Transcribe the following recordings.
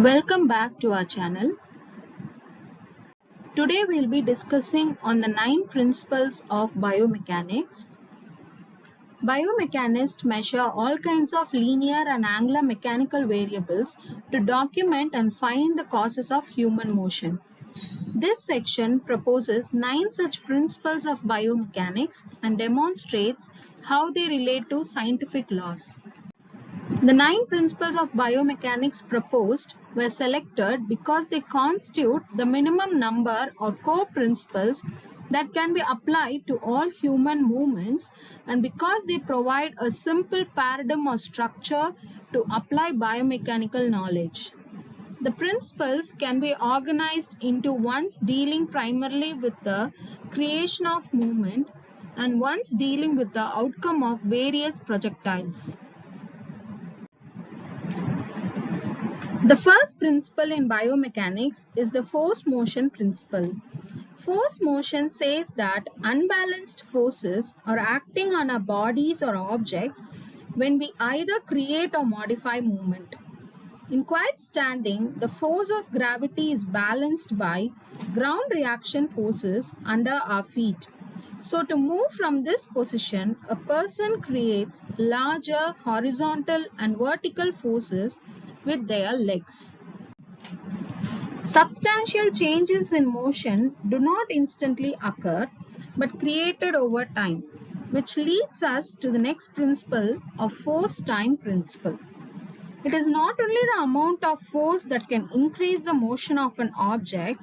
Welcome back to our channel. Today we'll be discussing on the 9 principles of biomechanics. Biomechanists measure all kinds of linear and angular mechanical variables to document and find the causes of human motion. This section proposes 9 such principles of biomechanics and demonstrates how they relate to scientific laws. The 9 principles of biomechanics proposed were selected because they constitute the minimum number or core principles that can be applied to all human movements and because they provide a simple paradigm or structure to apply biomechanical knowledge. The principles can be organized into ones dealing primarily with the creation of movement and ones dealing with the outcome of various projectiles. The first principle in biomechanics is the force motion principle. Force motion says that unbalanced forces are acting on our bodies or objects when we either create or modify movement. In quiet standing, the force of gravity is balanced by ground reaction forces under our feet. So to move from this position, a person creates larger horizontal and vertical forces with their legs. Substantial changes in motion do not instantly occur but created over time, which leads us to the next principle of force-time principle. It is not only the amount of force that can increase the motion of an object,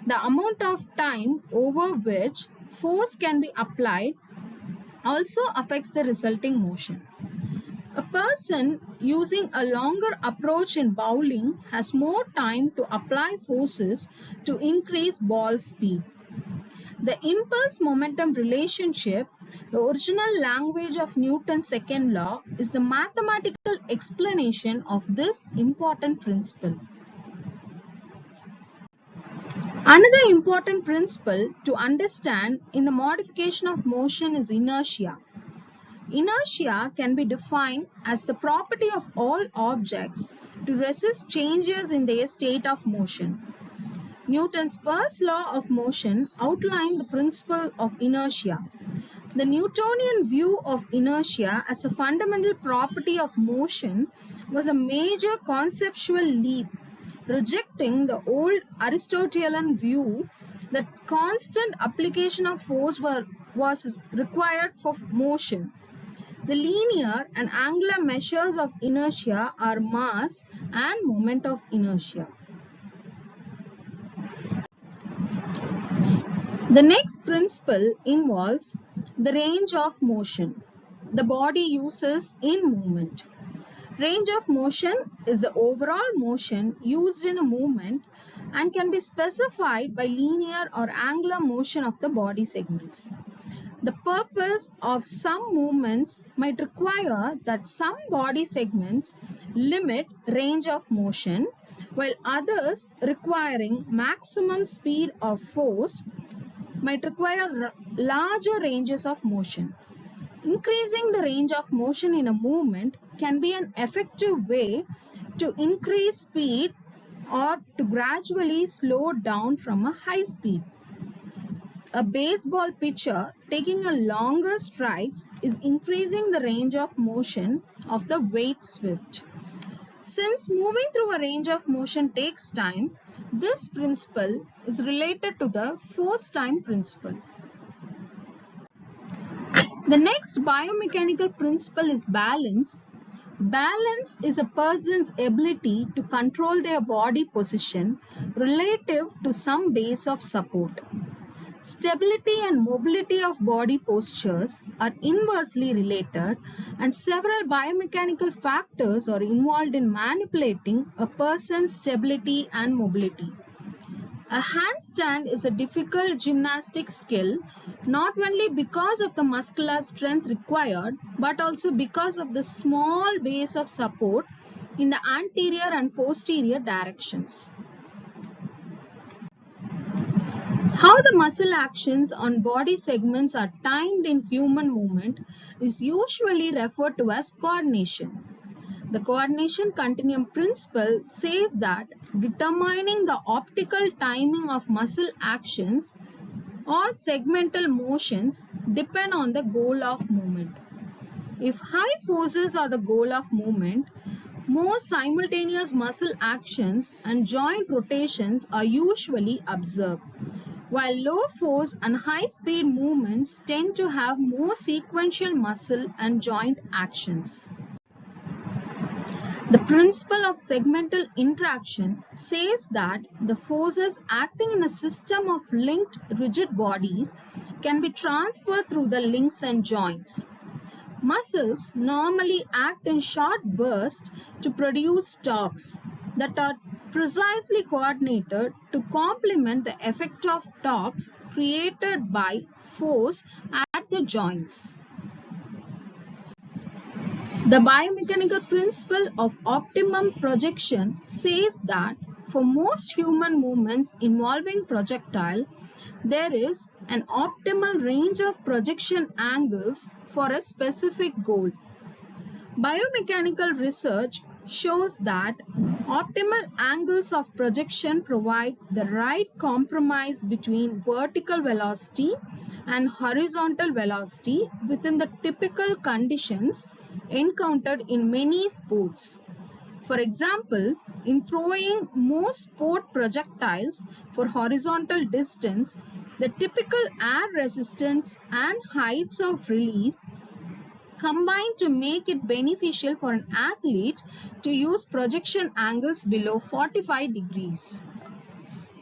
the amount of time over which force can be applied also affects the resulting motion. A person using a longer approach in bowling has more time to apply forces to increase ball speed. The impulse-momentum relationship, the original language of Newton's second law, is the mathematical explanation of this important principle. Another important principle to understand in the modification of motion is inertia. Inertia can be defined as the property of all objects to resist changes in their state of motion. Newton's first law of motion outlined the principle of inertia. The Newtonian view of inertia as a fundamental property of motion was a major conceptual leap, rejecting the old Aristotelian view that constant application of force was required for motion. The linear and angular measures of inertia are mass and moment of inertia. The next principle involves the range of motion the body uses in movement. Range of motion is the overall motion used in a movement and can be specified by linear or angular motion of the body segments. The purpose of some movements might require that some body segments limit range of motion, while others requiring maximum speed of force might require larger ranges of motion. Increasing the range of motion in a movement can be an effective way to increase speed or to gradually slow down from a high speed. A baseball pitcher taking a longer strikes is increasing the range of motion of the weight swift. Since moving through a range of motion takes time, this principle is related to the force-time principle. The next biomechanical principle is balance. Balance is a person's ability to control their body position relative to some base of support. Stability and mobility of body postures are inversely related, and several biomechanical factors are involved in manipulating a person's stability and mobility. A handstand is a difficult gymnastic skill, not only because of the muscular strength required, but also because of the small base of support in the anterior and posterior directions. How the muscle actions on body segments are timed in human movement is usually referred to as coordination. The coordination continuum principle says that determining the optical timing of muscle actions or segmental motions depend on the goal of movement. If high forces are the goal of movement, more simultaneous muscle actions and joint rotations are usually observed, while low force and high speed movements tend to have more sequential muscle and joint actions. The principle of segmental interaction says that the forces acting in a system of linked rigid bodies can be transferred through the links and joints. Muscles normally act in short bursts to produce torques that are precisely coordinated to complement the effect of torques created by force at the joints. The biomechanical principle of optimum projection says that for most human movements involving projectile, there is an optimal range of projection angles for a specific goal. Biomechanical research shows that optimal angles of projection provide the right compromise between vertical velocity and horizontal velocity within the typical conditions encountered in many sports. For example, in throwing most sport projectiles for horizontal distance, the typical air resistance and heights of release combine to make it beneficial for an athlete to use projection angles below 45 degrees.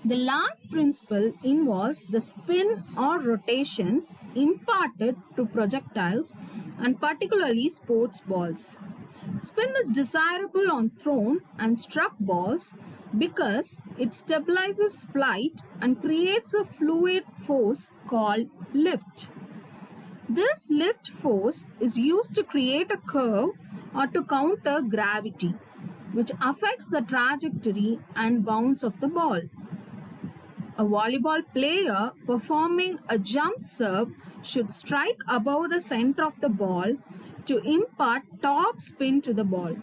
The last principle involves the spin or rotations imparted to projectiles and particularly sports balls. Spin is desirable on thrown and struck balls because it stabilizes flight and creates a fluid force called lift. This lift force is used to create a curve or to counter gravity, which affects the trajectory and bounce of the ball. A volleyball player performing a jump serve should strike above the center of the ball to impart top spin to the ball.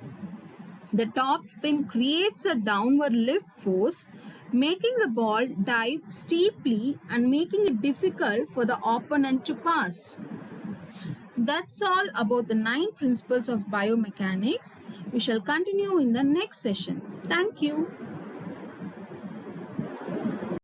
The top spin creates a downward lift force, making the ball dive steeply and making it difficult for the opponent to pass. That's all about the 9 principles of biomechanics. We shall continue in the next session. Thank you.